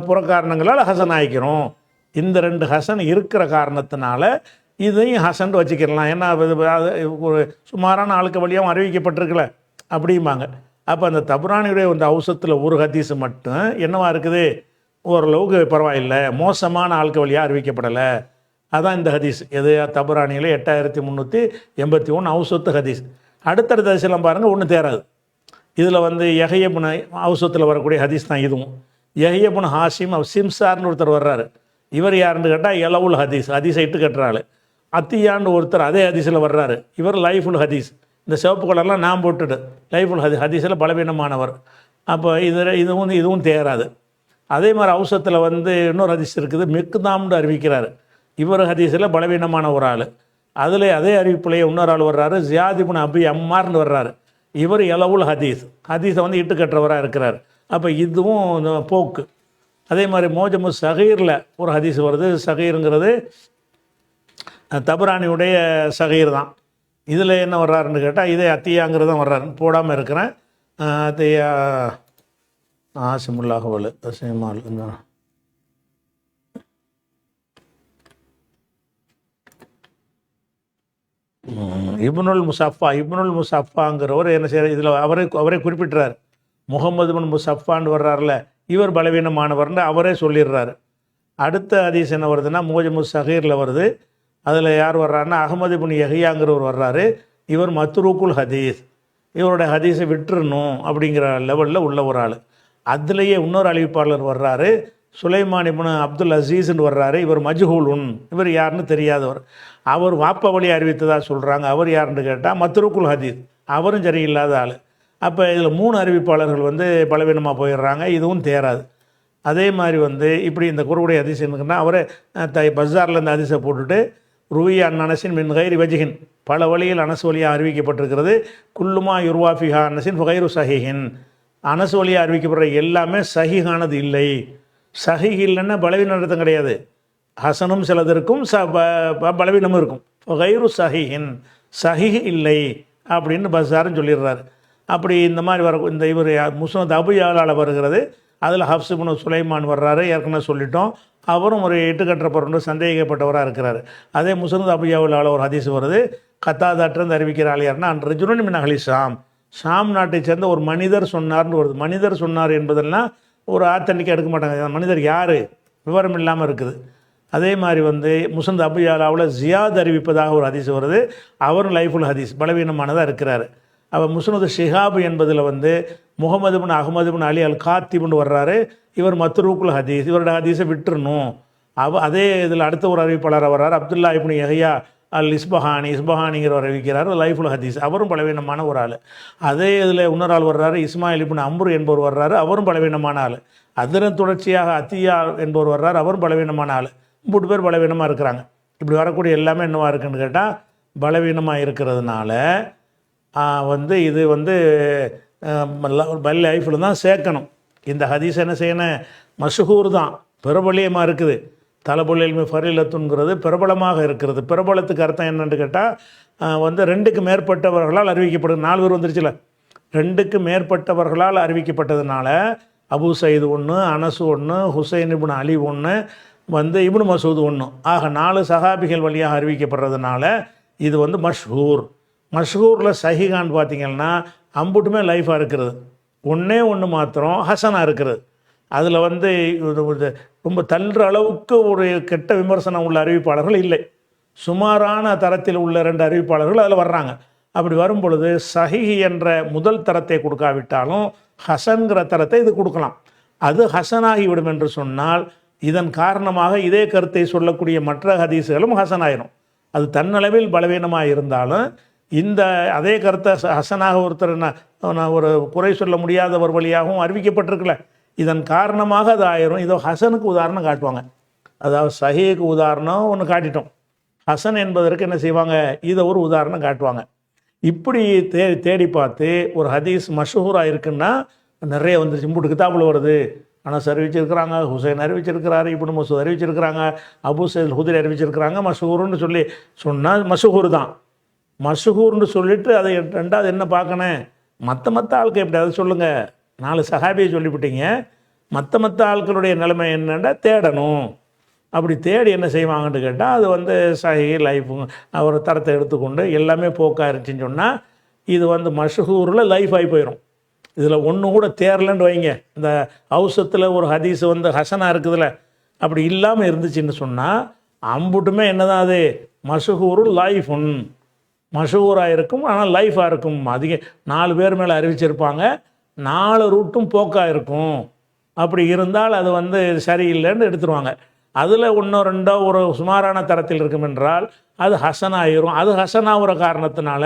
புற காரணங்களால் ஹசன் ஆகிக்கிறோம். இந்த 2 ஹசன் இருக்கிற காரணத்தினால இதையும் ஹசன் வச்சுக்கிடலாம். ஏன்னா ஒரு சுமாரான ஆளுக்கு வழியாகவும் அறிவிக்கப்பட்டிருக்கல அப்படிம்பாங்க. அப்போ அந்த தபுரானியுடைய அந்த அவுசத்தில் ஒரு ஹதீஸ் மட்டும் என்னவா இருக்குது, ஓரளவுக்கு பரவாயில்லை, மோசமான ஆளுக்கு வழியாக அறிவிக்கப்படலை. அதான் இந்த ஹதீஸ். எது தபுரானியில் 8381 அவுசத்து ஹதீஸ். அடுத்தடுத்த ஹதீஸ்லாம் பாருங்கள், ஒன்றும் தேராது. இதில் வந்து யஹ்யபுன் அவுசத்தில் வரக்கூடிய ஹதீஸ் தான் இதுவும். யஹ்யபுன் ஹாஷிம் சிம்சார்னு ஒருத்தர் வர்றாரு. இவர் யாருன்னு கேட்டால் எலவுல் ஹதீஸை இட்டு கட்டுறாள். அத்தியான்னு ஒருத்தர் அதே ஹதீஸில் வர்றாரு. இவர் லைஃபுல் ஹதீஸ். இந்த சிவப்பு கலர்லாம் நான் போட்டுட்டு லைஃபுல் ஹதீஸில் பலவீனமானவர். அப்போ இதுவும் தேராது. அதே மாதிரி அவுசத்தில் வந்து இன்னொரு ஹதீஸ் இருக்குது, மிக்தாம்னு அறிவிக்கிறார். இவர் ஹதீஸில் பலவீனமான ஒரு ஆள். அதில் அதே அறிவிப்புலையே இன்னொரு ஆள் வர்றாரு, ஜியாதிபுன் அபி அம்மார்னு வர்றாரு. இவர் எலவுல் ஹதீஸை வந்து இட்டு கட்டுறவராக இருக்கிறார். அப்போ இதுவும் போக்கு. அதே மாதிரி மோஜமு சகீரில் ஒரு ஹதீஸ் வருது. சகீருங்கிறது தபுரானியுடைய சகீர் தான். இதில் என்ன வர்றாருன்னு கேட்டால் இதே அத்தியாங்கிறது தான் வர்றாரு. போடாமல் இருக்கிறேன். அத்தியா ஆசிமுல்லாஹுவல் அசிமால் இப்னுல் முசஃபாங்கிறவர் என்ன செய்யறார், இதில் அவரே குறிப்பிட்றார். முகமது பின் முசஃபான்னு வர்றாருல, இவர் பலவீனமானவர்னு அவரே சொல்லிடுறாரு. அடுத்த ஹதீஸ் என்ன வருதுன்னா மோஜமு சகீரில் வருது. அதில் யார் வர்றாருன்னா அஹமது பின் யஹ்யாங்கிறவர் வர்றாரு. இவர் மத்ரூக்குல் ஹதீஸ், இவருடைய ஹதீஸை விட்டுறணும் அப்படிங்கிற லெவலில் உள்ள ஒரு ஆள். அதுலேயே இன்னொரு அறிவிப்பாளர் வர்றாரு, சுலைமான் இப்னு அப்துல் அசீஸ்ன்னு வர்றாரு. இவர் மஜ்ஹூலுன், இவர் யாருன்னு தெரியாதவர். அவர் வாப்ப வழி அறிவித்ததாக சொல்கிறாங்க. அவர் யாருன்னு கேட்டால் மத்ரூக்குல் ஹதீஸ், அவரும் சரியில்லாத ஆள். அப்போ இதில் 3 அறிவிப்பாளர்கள் வந்து பலவீனமாக போயிடுறாங்க. இதுவும் தேராது. அதே மாதிரி வந்து இப்படி இந்த குருவுடைய ஹதீஸ் என்னன்னா அவரே பஸாரில் இந்த ஹதீஸை போட்டுட்டு ருவியா அனசின் மின் கைரி வஜிஹின், பல வழியில் அனஸ் வழியாக அறிவிக்கப்பட்டிருக்கிறது. குல்லுமா யுர்வாஃபிஹா அனசின் ஃபகைரு சஹிஹின், அனஸ் வழியாக அறிவிக்கப்படுற எல்லாமே சஹிஹானது இல்லை. சஹிஹ் இல்லைன்னா பலவீனம் அர்த்தம் கிடையாது. ஹசனும் சிலது இருக்கும், பலவீனமும் இருக்கும். ஃபகைரு சஹிஹின், சஹிஹ் இல்லை அப்படின்னு பஸாருன்னு சொல்லிடுறாரு. அப்படி இந்த மாதிரி வர இந்த இவர் முஸ்னத் அபு யாலால் வருகிறது. அதில் ஹஃப்ஸ் இப்னு சுலைமான் வர்றாரு, ஏற்கனவே சொல்லிட்டோம். அவரும் ஒரு இட்டுக்கட்டுறப்பட்டு சந்தேகப்பட்டவராக இருக்கிறார். அதே முஸ்னத் அபு யாலால் ஒரு ஹதீஸ் வருது. கத்தாதாட்டிருந்து அறிவிக்கிற ஆள் யாருன்னா ரஜுலுன் மின் அஹ்லி ஷாம், ஷாம் நாட்டை சேர்ந்த ஒரு மனிதர் சொன்னார்னு வருது. மனிதர் சொன்னார் என்பதெல்லாம் ஒரு ஆத்தன்டிக்காக எடுக்க மாட்டாங்க. மனிதர் யார் விவரம் இல்லாமல் இருக்குது. அதே மாதிரி வந்து முஸ்னத் அபு யாலாவில் ஜியாத் அறிவிப்பதாக ஒரு ஹதீஸ் வருது. அவரும் லைஃபுல் ஹதீஸ் பலவீனமானதாக இருக்கிறார். அவர் முஸ்னது ஷிஹாப் என்பதில் வந்து முகமது பின் அஹமது பின் அலி அல் காத்திப்னு வர்றாரு. இவர் மத்ரூக்குல் ஹதீஸ், இவரோட ஹதீஸை விட்டுறணும். அதே இதில் அடுத்த ஒரு அறிவிப்பாளர் வர்றார், அப்துல்லா இப்னு யஹ்யா அல் இஸ்பஹானிங்கிறவர் அறிவிக்கிறார் லைஃபுல் ஹதீஸ். அவரும் பலவீனமான ஒரு ஆள். அதே இதில் இன்னொரு ஆள் வர்றாரு, இஸ்மாயில் இப்னு அம்ரு என்பவர் வர்றாரு. அவரும் பலவீனமான ஆள். அதன் தொடர்ச்சியாக அத்தியா என்பவர் வர்றார். அவரும் பலவீனமான ஆள். 3 பேர் பலவீனமாக இருக்கிறாங்க. இப்படி வரக்கூடிய எல்லாமே என்னவா இருக்குன்னு கேட்டால் பலவீனமாக இருக்கிறதுனால வந்து இது வந்து லைஃப்பில் தான் சேர்க்கணும். இந்த ஹதீஸ் என்ன செய்யணும், மஷ்ஹூர் தான், பிரபலியமாக இருக்குது. தலபுல் இல்மி ஃபரீலத்துங்கிறது பிரபலமாக இருக்கிறது. பிரபலத்துக்கு அர்த்தம் என்னென்னு கேட்டால் வந்து 2க்கு மேற்பட்டவர்களால் அறிவிக்கப்படுது. 4 பேர் வந்துருச்சுல, 2க்கு மேற்பட்டவர்களால் அறிவிக்கப்பட்டதுனால அபு சயீது 1, அனசு 1, ஹுசைன் இப்னு அலி 1, வந்து இப்னு மசூத் 1, ஆக 4 சஹாபிகள் வழியாக அறிவிக்கப்படுறதுனால இது வந்து மஷ்ஹூர். மஷ்ஹூரில் சஹிகான்னு பார்த்தீங்கன்னா அம்புட்டுமே லைஃபாக இருக்கிறது. ஒன்றே மாத்திரம் ஹசனாக இருக்கிறது. அதில் வந்து ரொம்ப தள்ளுற அளவுக்கு ஒரு கெட்ட விமர்சனம் உள்ள அறிவிப்பாளர்கள் இல்லை. சுமாரான தரத்தில் உள்ள 2 அறிவிப்பாளர்கள் அதில் வர்றாங்க. அப்படி வரும் பொழுது சஹிஹ் என்ற முதல் தரத்தை கொடுக்காவிட்டாலும் ஹசன்கிற தரத்தை இது கொடுக்கலாம். அது ஹசனாகிவிடும் என்று சொன்னால் இதன் காரணமாக இதே கருத்தை சொல்லக்கூடிய மற்ற ஹதீஸுகளும் ஹசனாயிரும். அது தன்னளவில் பலவீனமாக இருந்தாலும் இந்த அதே கருத்தை ஹசனாக ஒருத்தர் ஒரு குறை சொல்ல முடியாதவர் வழியாகவும் அறிவிக்கப்பட்டிருக்கல, இதன் காரணமாக அது ஆயிரும். இதோ ஹசனுக்கு உதாரணம் காட்டுவாங்க. அதாவது சஹீஹுக்கு உதாரணம் ஒன்று காட்டிட்டோம், ஹசன் என்பதற்கு என்ன செய்வாங்க, இதை ஒரு உதாரணம் காட்டுவாங்க. இப்படி தேடி பார்த்து ஒரு ஹதீஸ் மஷ்ஹூராக இருக்குன்னா நிறைய வந்துருச்சு. இம்புட்டு கிதாபில் வருது. அனஸ் அறிவிச்சிருக்கிறாங்க, ஹுசைன் அறிவிச்சிருக்கிறாரு, இப்னு மசூத் அறிவிச்சிருக்கிறாங்க, அபு சயீத் ஹுத்ரி அறிவிச்சிருக்கிறாங்க. மஷ்ஹூர்னு சொல்லி சொன்னால் மஷ்ஹூர் தான். மஷ்ஹூர்னு சொல்லிவிட்டு அதை 2வது என்ன பார்க்கணும், மற்ற ஆளுக்கு எப்படி அதை சொல்லுங்கள். 4 சஹாபியை சொல்லிவிட்டீங்க. மற்ற ஆட்களுடைய நிலைமை என்னென்னா தேடணும். அப்படி தேடி என்ன செய்வாங்கன்னு கேட்டால் அது வந்து சஹி லைஃபு ஒரு தரத்தை எடுத்துக்கொண்டு எல்லாமே போக்காக இருந்துச்சுன்னு சொன்னால் இது வந்து மஷ்ஹூரில் லைஃப் ஆகி போயிடும். இதில் ஒன்று கூட தேரலன்னு வைங்க. இந்த அவுசத்தில் ஒரு ஹதீஸ் வந்து ஹசனாக இருக்குதுல்ல, அப்படி இல்லாமல் இருந்துச்சுன்னு சொன்னால் அம்புட்டுமே என்ன தான் அது மஷ்ஹூரு லைஃபுன், மஷ்ஹூராக இருக்கும். ஆனால் லைஃபாக இருக்கும். அதிக 4 பேர் மேலே அறிவிச்சிருப்பாங்க, 4 ரூட்டும் போக்காக இருக்கும். அப்படி இருந்தால் அது வந்து சரியில்லைன்னு எடுத்துருவாங்க. அதில் 1 2 ஒரு சுமாரான தரத்தில் இருக்கும் என்றால் அது ஹசன் ஆயிரும். அது ஹசனாகிற காரணத்தினால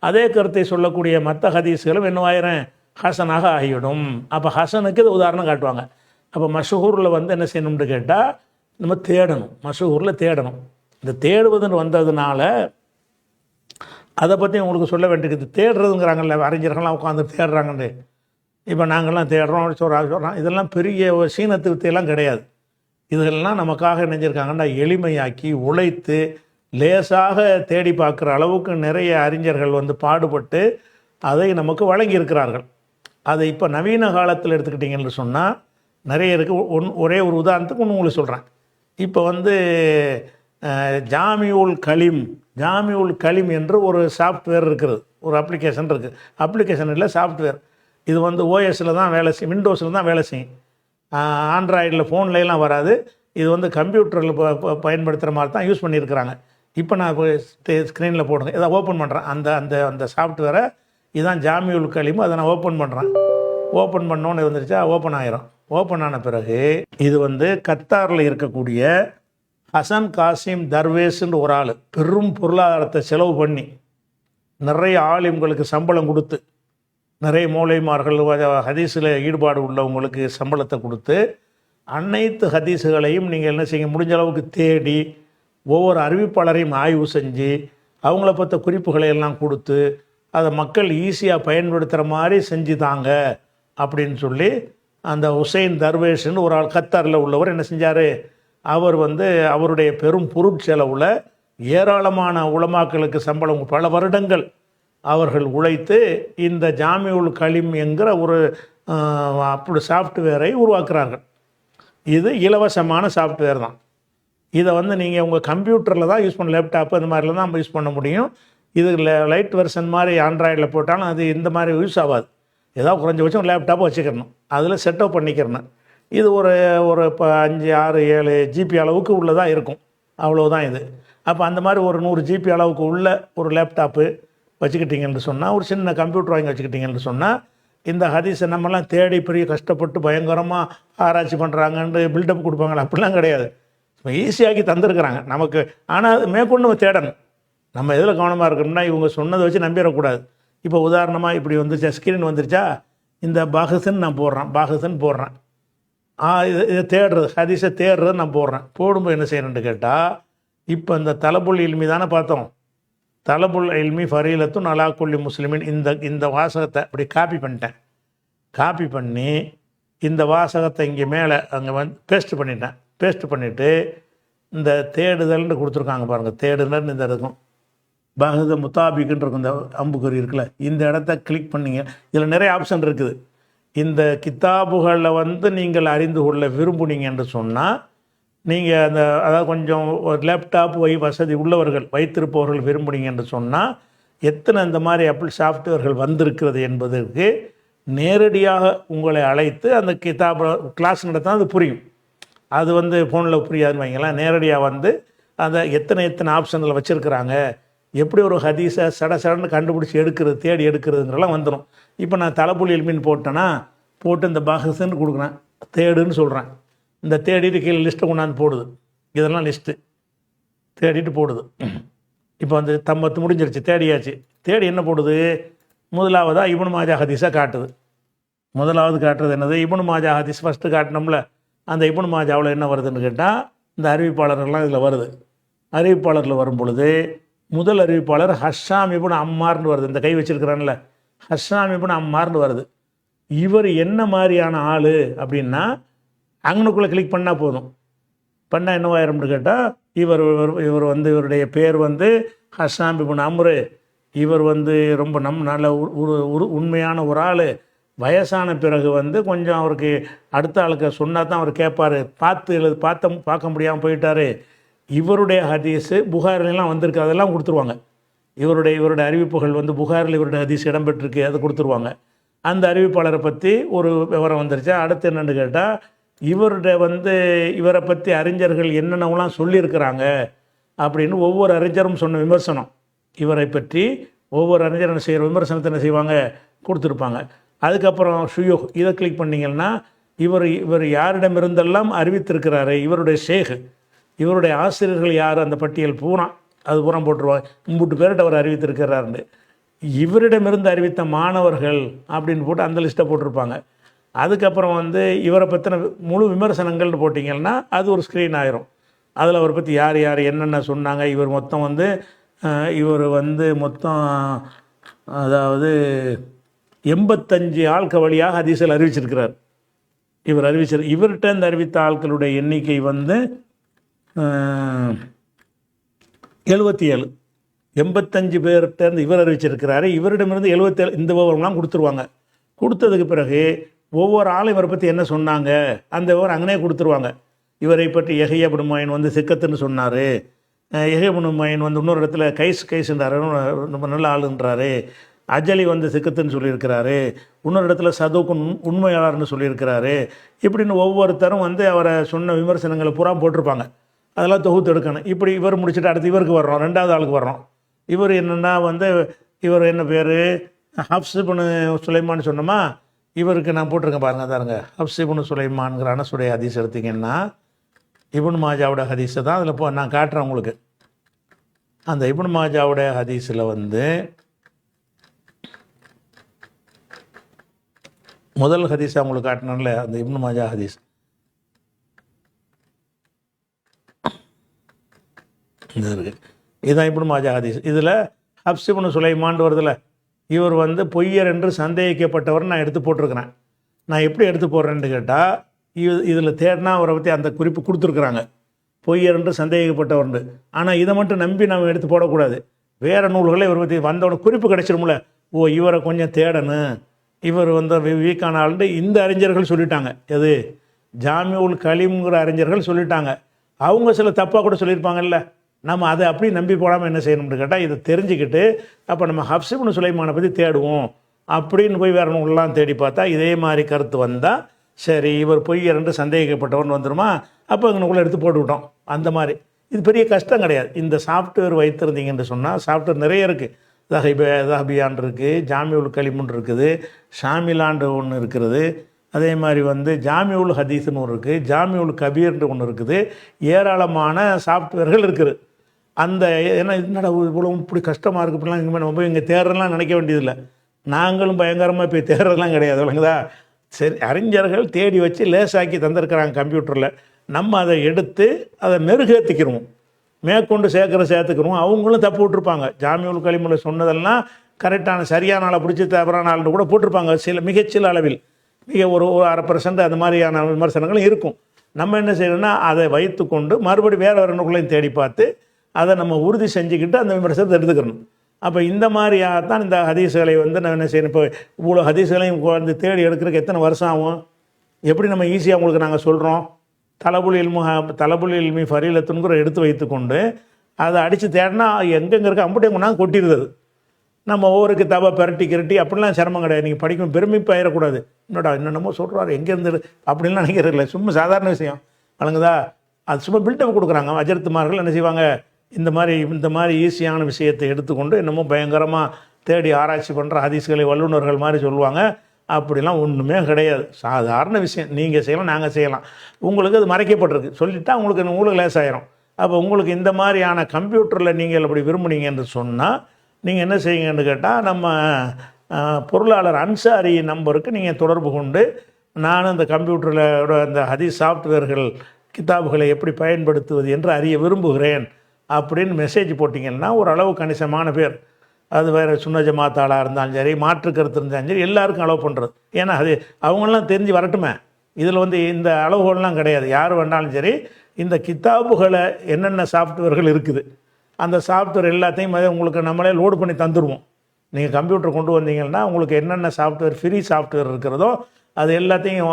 அதே கருத்தை சொல்லக்கூடிய மற்ற ஹதீஸ்களும் என்னவாயிரும், ஹசனாக ஆகிவிடும். அப்போ ஹசனுக்கு இது உதாரணம் காட்டுவாங்க. அப்போ மஷ்ஹூரில் வந்து என்ன செய்யணும்னு கேட்டால் நம்ம தேடணும், மஷ்ஹூரில் தேடணும். இந்த தேடுவதுன்னு வந்ததுனால அதை பற்றி உங்களுக்கு சொல்ல வேண்டியது. தேடுறதுங்கிறாங்கல்ல, அறிஞர்கள்லாம் உட்காந்து தேடுறாங்கன்னு. இப்போ நாங்கள்லாம் தேடுறோம் சொல்கிறோம். இதெல்லாம் பெரிய சீனத்து வித்தையெல்லாம் கிடையாது. இதெல்லாம் நமக்காக நினைஞ்சிருக்காங்கன்னா எளிமையாக்கி உழைத்து லேசாக தேடி பார்க்குற அளவுக்கு நிறைய அறிஞர்கள் வந்து பாடுபட்டு அதை நமக்கு வழங்கியிருக்கிறார்கள். அதை இப்போ நவீன காலத்தில் எடுத்துக்கிட்டிங்கன்னு சொன்னால் நிறைய இருக்குது. ஒரே ஒரு உதாரணத்துக்கு ஒன்று உங்களுக்கு சொல்கிறேன். இப்போ வந்து ஜாமியுல் கலீம் என்று ஒரு சாஃப்ட்வேர் இருக்கிறது, ஒரு அப்ளிகேஷன் இருக்குது. அப்ளிகேஷன் இல்லை, சாஃப்ட்வேர். இது வந்து ஓஎஸில் தான் வேலை செய்யும், விண்டோஸில் தான் வேலை செய்யும். ஆண்ட்ராய்டில் ஃபோன்லாம் வராது. இது வந்து கம்ப்யூட்டரில் பயன்படுத்துகிற மாதிரி தான் யூஸ் பண்ணியிருக்கிறாங்க. இப்போ நான் ஸ்க்ரீனில் போடுங்க, இதை ஓப்பன் பண்ணுறேன். அந்த அந்த அந்த சாஃப்ட்வேரை இதுதான் ஜாமியுல் கலீம். அதை நான் ஓப்பன் பண்ணுறேன். ஓப்பன் பண்ணோன்னு வந்துருச்சா, ஓப்பன் ஆயிரும். ஓப்பன் ஆன பிறகு இது வந்து கத்தாரில் இருக்கக்கூடிய ஹசன் காசிம் தர்வேஸ்ன்னு ஒரு ஆள் பெரும் பொருளாதாரத்தை செலவு பண்ணி நிறைய ஆலிம்களுக்கு சம்பளம் கொடுத்து, நிறைய மூலைமார்கள் ஹதீஸில் ஈடுபாடு உள்ளவங்களுக்கு சம்பளத்தை கொடுத்து அனைத்து ஹதீஸுகளையும் நீங்கள் என்ன செய்ய முடிஞ்ச அளவுக்கு தேடி ஒவ்வொரு அறிவிப்பாளரையும் ஆய்வு செஞ்சு அவங்கள பற்ற குறிப்புகளை எல்லாம் கொடுத்து அதை மக்கள் ஈஸியாக பயன்படுத்துகிற மாதிரி செஞ்சு தாங்க அப்படின்னு சொல்லி அந்த ஹுசைன் தர்வேஷ்னு ஒரு ஆள் கத்தாரில் உள்ளவர் என்ன செஞ்சார், அவர் வந்து அவருடைய பெரும் பொருட்செலவில் ஏராளமான உலமாக்களுக்கு சம்பளம் பல வருடங்கள் அவர்கள் உழைத்து இந்த ஜாமியுல் கலீம் என்கிற ஒரு அப்படி சாஃப்ட்வேரை உருவாக்குறார்கள். இது இலவசமான சாஃப்ட்வேர் தான். இதை வந்து நீங்கள் உங்கள் கம்ப்யூட்டரில் தான் யூஸ் பண்ண, லேப்டாப்பு இந்த மாதிரிலாம் தான் யூஸ் பண்ண முடியும். இது லைட் வெர்ஷன் மாதிரி ஆண்ட்ராய்டில் போட்டாலும் அது இந்த மாதிரி யூஸ் ஆகாது. ஏதாவது குறைஞ்சபட்சம் லேப்டாப்பை வச்சுக்கிறணும், அதில் செட்டப் பண்ணிக்கிறணும். இது ஒரு 5 6 7 ஜிபி அளவுக்கு உள்ளதாக இருக்கும், அவ்வளோதான் இது. அப்போ அந்த மாதிரி ஒரு 100 ஜிபி அளவுக்கு உள்ள ஒரு லேப்டாப்பு வச்சுக்கிட்டிங்கன்னு சொன்னால், ஒரு சின்ன கம்ப்யூட்டர் வாங்கி வச்சுக்கிட்டிங்கன்னு சொன்னால், இந்த ஹதீஸை நம்மலாம் தேடி பெரிய கஷ்டப்பட்டு பயங்கரமாக ஆராய்ச்சி பண்ணுறாங்கன்னு பில்டப் கொடுப்பாங்களா, அப்படிலாம் கிடையாது. இப்போ ஈஸியாக்கி தந்துருக்குறாங்க நமக்கு. ஆனால் அது மேற்கொண்டு நம்ம தேடணும். நம்ம எதில் கவனமாக இருக்கணும்னா இவங்க சொன்னதை வச்சு நம்பிடக்கூடாது. இப்போ உதாரணமாக இப்படி வந்துருச்சா, ஸ்க்ரீன் வந்துருச்சா, இந்த பாகசன் நான் போடுறேன். இதை தேடுறது, ஹதீஸை தேடுறது நான் போடும்போது என்ன செய்யணுன்னு கேட்டால், இப்போ இந்த தலபுல் இல்மி தானே பார்த்தோம். தலபுல் இல்மி ஃபரீலத்துன் அலா குல்லி முஸ்லிமின் இந்த வாசகத்தை அப்படி காப்பி பண்ணி இந்த வாசகத்தை இங்கே மேலே அங்கே வந்து பேஸ்ட் பண்ணிவிட்டு இந்த தேடுதல்னு கொடுத்துருக்காங்க பாருங்கள். தேடுதல்னு இந்த இருக்கும், பஹத முத்தாபிக்குன்னு இருக்கும், இந்த அம்புக்குறி இருக்குல்ல, இந்த இடத்த கிளிக் பண்ணிங்க. இதில் நிறைய ஆப்ஷன் இருக்குது. இந்த கித்தாபுகளில் வந்து நீங்கள் அறிந்து கொள்ள விரும்புனீங்கன்னு சொன்னால் நீங்கள் அந்த அதாவது கொஞ்சம் லேப்டாப் வசதி உள்ளவர்கள் வைத்திருப்பவர்கள் விரும்புனீங்கன்னு சொன்னால் எத்தனை இந்த மாதிரி சாஃப்ட்வேர்கள் வந்திருக்கிறது என்பதற்கு நேரடியாக உங்களை அழைத்து அந்த கிளாஸ் நடத்தினா அது புரியும். அது வந்து ஃபோனில் புரியாதுன்னு வைங்களேன். நேரடியாக வந்து அந்த எத்தனை ஆப்ஷனில் வச்சுருக்கிறாங்க, எப்படி ஒரு ஹதீஸை சடன்னு கண்டுபிடிச்சி தேடி எடுக்கிறதுங்கிறலாம் வந்துடும். இப்போ நான் தலபுல் இல்மின்னு போட்டு இந்த பாகஸ்ன்னு கொடுக்குறேன், தேடுன்னு சொல்கிறேன். இந்த தேடிட்டு கீழே லிஸ்ட்டை கொண்டாந்து போடுது. இதெல்லாம் லிஸ்ட்டு தேடிட்டு போடுது. இப்போ வந்து தம்பத்து முடிஞ்சிருச்சு, தேடியாச்சு. தேடி என்ன போடுது, முதலாவதாக இப்னு மாஜா ஹதீஸாக காட்டுது. முதலாவது காட்டுறது என்னது, இப்னு மாஜா ஹதீஸ் ஃபஸ்ட்டு காட்டினோம்ல, அந்த இப்னு மாஜாவில் என்ன வருதுன்னு கேட்டால் இந்த அறிவிப்பாளர்கள்லாம் இதில் வருது. அறிவிப்பாளரில் வரும் பொழுது முதல் அறிவிப்பாளர் ஹஷாம் இப்னு அம்மார்னு வருது. இந்த கை வச்சுருக்கிறான்ல, ஹஷாம் இப்னு அம்மார்னு வருது. இவர் என்ன மாதிரியான ஆள் அப்படின்னா அங்கனுக்குள்ளே கிளிக் பண்ணால் போதும். பண்ணால் என்னவாயிரும்னு கேட்டால் இவர் வந்து இவருடைய பேர் வந்து ஹஷாம் இப்னு அம்ரு. இவர் வந்து ரொம்ப நல்ல உண்மையான ஒரு ஆள். வயசான பிறகு வந்து கொஞ்சம் அவருக்கு அடுத்த ஆளுக்கு சொன்னால் தான் அவர் கேட்பார். பார்க்க முடியாமல் போயிட்டார். இவருடைய ஹதீஸு புகாரிலாம் வந்திருக்கு, அதெல்லாம் கொடுத்துருவாங்க. இவருடைய அறிவிப்புகள் வந்து புகாரில் இவருடைய ஹதீஸ் இடம்பெற்றிருக்கு, அதை கொடுத்துருவாங்க. அந்த அறிவிப்பாளரை பற்றி ஒரு விவரம் வந்துருச்சு. அடுத்து என்னென்னு கேட்டால், இவரை பற்றி அறிஞர்கள் என்னென்னலாம் சொல்லியிருக்கிறாங்க அப்படின்னு ஒவ்வொரு அறிஞரும் சொன்ன விமர்சனம், இவரை பற்றி ஒவ்வொரு அறிஞர் செய்கிற விமர்சனத்தை என்ன செய்வாங்க, கொடுத்துருப்பாங்க. அதுக்கப்புறம் ஷுயூஹ், இதை கிளிக் பண்ணிங்கன்னா இவர் யாரிடமிருந்தெல்லாம் அறிவித்திருக்கிறாரு, இவருடைய ஷேக், இவருடைய ஆசிரியர்கள் யார், அந்த பட்டியல் பூரா அது பூரா போட்டுருவாங்க. 3 பேர்கிட்ட அவர் அறிவித்திருக்கிறாருன்னு. இவரிடமிருந்து அறிவித்த மாணவர்கள் அப்படின்னு போட்டு அந்த லிஸ்ட்டை போட்டிருப்பாங்க. அதுக்கப்புறம் வந்து இவரை பற்றின முழு விமர்சனங்கள்னு போட்டிங்கன்னா அது ஒரு ஸ்க்ரீன் ஆயிரும். அதில் அவரை பற்றி யார் யார் என்னென்ன சொன்னாங்க. இவர் மொத்தம் அதாவது 85 ஆட்கள் வழியாக ஹதீஸில் அறிவிச்சிருக்கிறார். இவர்கிட்ட இந்த அறிவித்த ஆட்களுடைய எண்ணிக்கை வந்து 77. 85 பேர்கிட்ட இருந்து இவர் அறிவிச்சிருக்கிறாரு. இவரிடமிருந்து 77 இந்த விவரம்லாம் கொடுத்துருவாங்க. கொடுத்ததுக்கு பிறகு ஒவ்வொரு ஆளும் இவரை பற்றி என்ன சொன்னாங்க அந்த விவரம் அங்கனே கொடுத்துருவாங்க. இவரை பற்றி யஹ்யா இப்னு மயின் வந்து சிக்கத்துன்னு சொன்னார். யஹ்யா இப்னு மயின் வந்து இன்னொரு இடத்துல கைஸ்ன்றாரு, ரொம்ப நல்ல ஆளுன்றாரு. அஜலி வந்து சிக்கத்துன்னு சொல்லியிருக்கிறாரு. இன்னொரு இடத்துல சதுக்குன் உண்மையாளர்னு சொல்லியிருக்கிறாரு. இப்படின்னு ஒவ்வொருத்தரும் வந்து அவரை சொன்ன விமர்சனங்களை பூரா போட்டிருப்பாங்க. அதெல்லாம் தொகுத்து எடுக்கணும். இப்படி இவர் முடிச்சுட்டு அடுத்து இவருக்கு வர்றோம், 2வது ஆளுக்கு வர்றோம். இவர் என்னென்னா வந்து இவர் என்ன பேர், ஹப்ஸ் இப்னு சுலைமான் சொன்னோமா, இவருக்கு நான் போட்டிருக்கேன் பாருங்கள், தாருங்க. ஹப்ஸ் இப்னு சுலைமான்ங்கிற அனஸுடைய ஹதீஸ் எடுத்திங்கன்னா இப்னு மாஜாவோட ஹதீஸை தான் அதில் நான் காட்டுறேன் உங்களுக்கு. அந்த இப்னு மாஜாவோட ஹதீஸில் வந்து முதல் ஹதீஸை உங்களுக்கு காட்டினால அந்த இப்னு மாஜா ஹதீஸ் இது இருக்குது. இதுதான் இப்னு மாஜா ஹதீஸ். இதில் ஹப்ஸ் இப்னு சுலைமான் வருதில்ல, இவர் வந்து பொய்யர் என்று சந்தேகிக்கப்பட்டவர் நான் எடுத்து போட்டிருக்கிறேன். நான் எப்படி எடுத்து போடுறேன்னு கேட்டால், இதில் தேடினா அவரை பற்றி அந்த குறிப்பு கொடுத்துருக்குறாங்க, பொய்யர் என்று சந்தேகிக்கப்பட்டவர். ஆனால் இதை மட்டும் நம்பி நம்ம எடுத்து போடக்கூடாது. வேறு நூல்களை இவரை பற்றி வந்தோட குறிப்பு கிடச்சிரும்ல, இவரை கொஞ்சம் தேடணும், இவர் வந்து வீக்கான ஆளுண்டு இந்த அறிஞர்கள் சொல்லிட்டாங்க. எது, ஜாமிஉல் கலீம்ங்கிற அறிஞர்கள் சொல்லிட்டாங்க. அவங்க சில தப்பாக கூட சொல்லியிருப்பாங்கல்ல, நம்ம அதை அப்படி நம்பி போடாமல் என்ன செய்யணும்னு கேட்டால், இதை தெரிஞ்சுக்கிட்டு அப்போ நம்ம ஹப்ஸ் இப்னு சுலைமானை பற்றி தேடுவோம் அப்படின்னு போய் வேறு நூல்லாம் தேடி பார்த்தா இதே மாதிரி கருத்து வந்தால் சரி இவர் பொய்யர் என்று சந்தேகிக்கப்பட்டவன் வந்துடுமா, அப்போ எங்களுக்குள்ளே எடுத்து போட்டுவிட்டோம். அந்த மாதிரி இது பெரிய கஷ்டம் கிடையாது. இந்த சாஃப்ட்வேர் வைத்திருந்தீங்கன்னு சொன்னால், சாஃப்ட்வேர் நிறைய இருக்குது. தஹபியான் இருக்குது, ஜாமிஉல் கலீமுன்னு இருக்குது, ஷாமிலாண்டு ஒன்று இருக்கிறது. அதே மாதிரி வந்து ஜாமிஉல் ஹதீஸ்னு ஒன்று இருக்குது, ஜாமிஉல் கபீர்னு ஒன்று இருக்குது. ஏராளமான சாஃப்ட்வேர்கள் இருக்குது. அந்த ஏன்னா என்னடா இவ்வளோ இப்படி கஷ்டமாக இருக்குது, இப்படிலாம் இங்கே நம்ம போய் இங்கே தேடுறதுலாம் நினைக்க வேண்டியதில்லை. நாங்களும் பயங்கரமாக போய் தேடுறதுலாம் கிடையாது, விளங்குதா. சரி, அறிஞர்கள் தேடி வச்சு லேசாக்கி தந்திருக்கிறாங்க கம்ப்யூட்டரில். நம்ம அதை எடுத்து அதை மெருகேற்றிக்கிறோம், மேற்கொண்டு சேர்த்துக்கிறோம். அவங்களும் தப்பு விட்டுருப்பாங்க. ஜாமிஉல் கலீமில் சொன்னதெல்லாம் கரெக்டான சரியான ஆளை பிடிச்சி தவறான ஆள்னு கூட போட்டிருப்பாங்க. மிகச்சில அளவில் ஒரு 1/2% அந்த மாதிரியான விமர்சனங்களும் இருக்கும். நம்ம என்ன செய்யணும்னா அதை வைத்து கொண்டு மறுபடியும் வேறு நூல்களையும் தேடி பார்த்து அதை நம்ம உறுதி செஞ்சுக்கிட்டு அந்த விமர்சனத்தை எடுத்துக்கணும். அப்போ இந்த மாதிரியாகத்தான் இந்த ஹதீஸ்களை வந்து நான் என்ன செய்யணும். இப்போ இவ்வளோ ஹதீஸ்களையும் வந்து தேடி எடுக்கிறதுக்கு எத்தனை வருஷம் ஆகும். எப்படி நம்ம ஈஸியாக உங்களுக்கு நாங்கள் சொல்கிறோம், தலபுல் இல்மி ஃபரீலத்துங்கிற எடுத்து வைத்துக்கொண்டு அதை அடித்து தேடினா எங்கெங்கே இருக்க அம்புட்டையும் கொண்டாந்து கொட்டிடுது. நம்ம ஒவ்வொரு கிதாபாக பிரட்டி அப்படிலாம் சிரமம் கிடையாது. நீங்கள் படிக்கணும் பெருமை பயிரக்கூடாது. என்னென்னமோ சொல்கிறாரு எங்கேருந்து அப்படின்லாம் நினைக்கிறது இல்லை. சும்மா சாதாரண விஷயம் வழங்குதா. அது சும்மா பில்டப் கொடுக்குறாங்க. அஜர்த்துமார்கள் என்ன செய்வாங்க, இந்த மாதிரி ஈஸியான விஷயத்தை எடுத்துக்கொண்டு என்னமோ பயங்கரமாக தேடி ஆராய்ச்சி பண்ணுற ஹதீஸ்களை வல்லுநர்கள் மாதிரி சொல்லுவாங்க. அப்படிலாம் ஒன்றுமே கிடையாது. சாதாரண விஷயம். நீங்கள் செய்யலாம், நாங்கள் செய்யலாம். உங்களுக்கு அது மறைக்கப்பட்டிருக்கு. சொல்லிவிட்டா உங்களுக்கு லேசாயிரும். அப்போ உங்களுக்கு இந்த மாதிரியான கம்ப்யூட்டரில் நீங்கள் அப்படி விரும்புனீங்கன்னு சொன்னால் நீங்கள் என்ன செய்யுங்கன்னு கேட்டால், நம்ம பொருளாளர் அன்சாரி நம்பருக்கு நீங்கள் தொடர்பு கொண்டு, நானும் இந்த கம்ப்யூட்டரில் இந்த ஹதீஸ் சாஃப்ட்வேர்கள் கிதாபுகளை எப்படி பயன்படுத்துவது என்று அறிய விரும்புகிறேன் அப்படின்னு மெசேஜ் போட்டிங்கன்னா ஓரளவு கணிசமான பேர், அது வேறு சுன்ன ஜமாத்தாளாக இருந்தாலும் சரி, மாற்று கருத்து இருந்தாலும் சரி, எல்லாருக்கும் அலோவ் பண்ணுறது. ஏன்னா அது அவங்களாம் தெரிஞ்சு வரட்டுமே. இதில் வந்து இந்த அளவுகள்லாம் கிடையாது. யார் வேண்டாலும் சரி, இந்த கிதாபுகளை என்னென்ன சாஃப்ட்வேர்கள் இருக்குது அந்த சாஃப்ட்வேர் எல்லாத்தையும் உங்களுக்கு நம்மளே லோடு பண்ணி தந்துடுவோம். நீங்கள் கம்ப்யூட்டர் கொண்டு வந்தீங்கன்னா உங்களுக்கு என்னென்ன சாஃப்ட்வேர் ஃப்ரீ சாஃப்ட்வேர் இருக்கிறதோ அது எல்லாத்தையும்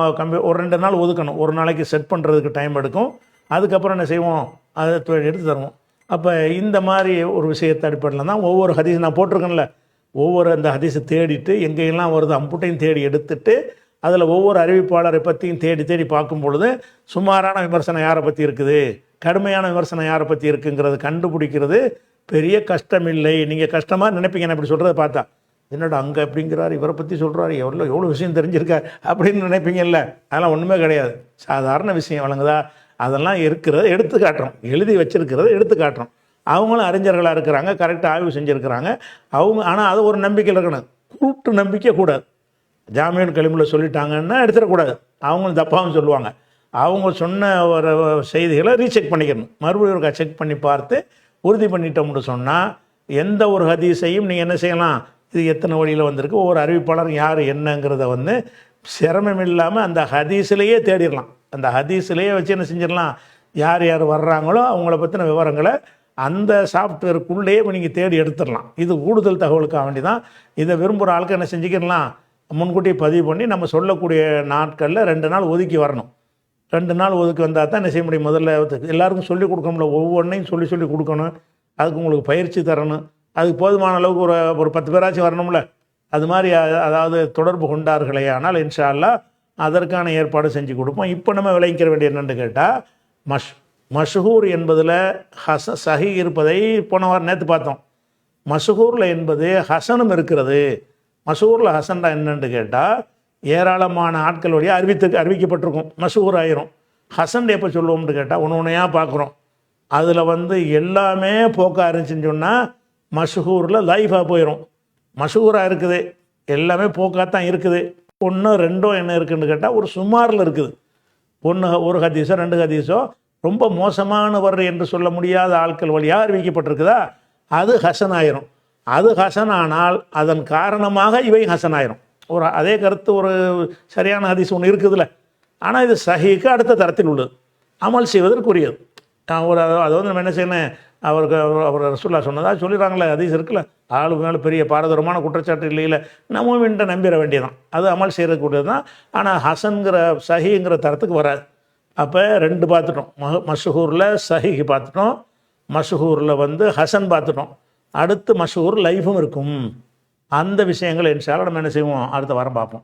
ஒரு 2 நாள் ஒதுக்கணும். ஒரு நாளைக்கு செட் பண்ணுறதுக்கு டைம் எடுக்கும். அதுக்கப்புறம் என்ன செய்வோம், அதை எடுத்து தருவோம். அப்போ இந்த மாதிரி ஒரு விஷயத்தை அடிப்படையில் தான் ஒவ்வொரு ஹதீஸ் நான் போட்டிருக்கேன்ல, ஒவ்வொரு அந்த ஹதீஸை தேடிட்டு எங்கெல்லாம் வருது அம்புட்டையும் தேடி எடுத்துட்டு அதில் ஒவ்வொரு அறிவிப்பாளரை பற்றியும் தேடி தேடி பார்க்கும் பொழுது சுமாரான விமர்சனம் யாரை பற்றி இருக்குது, கடுமையான விமர்சனம் யாரை பற்றி இருக்குங்கிறது கண்டுபிடிக்கிறது பெரிய கஷ்டம் இல்லை. நீங்கள் கஷ்டமாக நினைப்பீங்க நான் இப்படி சொல்கிறத பார்த்தா, என்னடா அங்கே எப்படிங்கிறார், இவரை பற்றி சொல்கிறாரு, எவ்வளோ விஷயம் தெரிஞ்சிருக்கார் அப்படின்னு நினைப்பீங்கல்ல. அதெல்லாம் ஒன்றுமே கிடையாது, சாதாரண விஷயம். வழங்குதா? அதெல்லாம் இருக்கிறத எடுத்து காட்டுறோம், எழுதி வச்சிருக்கிறத எடுத்து காட்டுறோம். அவங்களும் அறிஞர்களாக இருக்கிறாங்க, கரெக்டாக ஆய்வு செஞ்சுருக்கிறாங்க அவங்க. ஆனால் அது ஒரு நம்பிக்கையில் இருக்கணும், கூட்டு நம்பிக்கை கூடாது. ஜாமியன் கலிமில் சொல்லிட்டாங்கன்னா எடுத்துடக்கூடாது, அவங்களும் தப்பாகவும் சொல்லுவாங்க. அவங்க சொன்ன ஒரு செய்திகளை ரீசெக் பண்ணிக்கணும், மறுபடியும் ஒரு செக் பண்ணி பார்த்து உறுதி பண்ணிட்டோம்னு சொன்னால் எந்த ஒரு ஹதீஸையும் நீங்கள் என்ன செய்யலாம், இது எத்தனை வழியில் வந்திருக்கு, ஒவ்வொரு அறிவிப்பாளர் யார் என்னங்கிறத சிரமம் இல்லாமல் அந்த ஹதீஸ்லேயே தேடிடலாம். அந்த ஹதீஸ்லேயே வச்சு என்ன செஞ்சிடலாம், யார் யார் வர்றாங்களோ அவங்கள பற்றின விவரங்களை அந்த சாஃப்ட்வேருக்குள்ளேயே நீங்கள் தேடி எடுத்துடலாம். இது கூடுதல் தகவலுக்காக வேண்டி தான். இதை விரும்புகிற ஆளுக்கு என்ன செஞ்சுக்கிடலாம், முன்கூட்டியே பதிவு பண்ணி நம்ம சொல்லக்கூடிய நாட்களில் 2 நாள் ஒதுக்கி வரணும். 2 நாள் ஒதுக்கி வந்தால் தான் என்ன செய்ய முடியும், முதல்ல எல்லாருக்கும் சொல்லிக் கொடுக்கணும்ல, ஒவ்வொன்றையும் சொல்லி கொடுக்கணும். அதுக்கு உங்களுக்கு பயிற்சி தரணும், அதுக்கு போதுமான அளவுக்கு ஒரு 10 பேராச்சும் வரணும்ல. அது மாதிரி அதாவது தொடர்பு கொண்டார்களே ஆனால் இன்ஷா அல்லாஹ் அதற்கான ஏற்பாடு செஞ்சு கொடுப்போம். இப்போ நம்ம விளங்கிக்க வேண்டிய என்னென்னு கேட்டால், மஷ்ஹூர் என்பதில் சஹி இருப்பதை போன வாரம் நேற்று பார்த்தோம். மஷ்ஹூரில் என்பது ஹசனும் இருக்கிறது. மஷ்ஹூரில் ஹசன்டா என்னென்னு கேட்டால் ஏராளமான ஆட்கள் வழியாக அறிவிக்கப்பட்டிருக்கும், மஷ்ஹூர் ஆயிரும். ஹசன் எப்போ சொல்லுவோம்னு கேட்டால் ஒன்றையாக பார்க்குறோம், அதில் எல்லாமே போக்க ஆரம்பிச்சுன்னு சொன்னால் மஷ்ஹூரில் லைஃபாக போயிடும். மஷ்ஹூராக இருக்குது, எல்லாமே போக்காத்தான் இருக்குது. 1 2 என்ன இருக்குதுன்னு கேட்டால் ஒரு சுமாரில் இருக்குது. ஒரு ஹதீஸோ 2 ஹதீஸோ ரொம்ப மோசமானவர் என்று சொல்ல முடியாத ஆட்கள் வழியாக அறிவிக்கப்பட்டிருக்குதா, அது ஹசன் ஆயிரும். அது ஹசன் ஆனால் அதன் காரணமாக இவை ஹசன் ஆயிரும். அதே கருத்து ஒரு சரியான ஹதீஸ் ஒன்று இருக்குதுல்ல, ஆனால் இது சஹீக்கு அடுத்த தரத்தில் உள்ளது, அமல் செய்வதற்குரியது. அது நம்ம என்ன செய்யணும், அவர் ரசூலுல்லாஹ் சொன்னதாக சொல்லிடுறாங்களே ஹதீஸ் இருக்குல்ல, ஆளு மேலே பெரிய பாரதூரமான குற்றச்சாட்டு இல்லையில, நம்ம வீண்டை நம்பிட வேண்டியதான், அது அமல் செய்யக்கூடியது தான். ஆனால் ஹசன்கிற சஹிங்கிற தரத்துக்கு வராது. அப்போ 2 பார்த்துட்டோம், மஷ்ஹூரில் சஹிஹ் பார்த்துட்டோம், மஷ்ஹூரில் ஹசன் பார்த்துட்டோம். அடுத்து மஷ்ஹூர் லைஃபும் இருக்கும். அந்த விஷயங்கள் இன்ஷா அல்லாஹ் நம்ம என்ன செய்வோம், அடுத்த வாரம் பார்ப்போம்.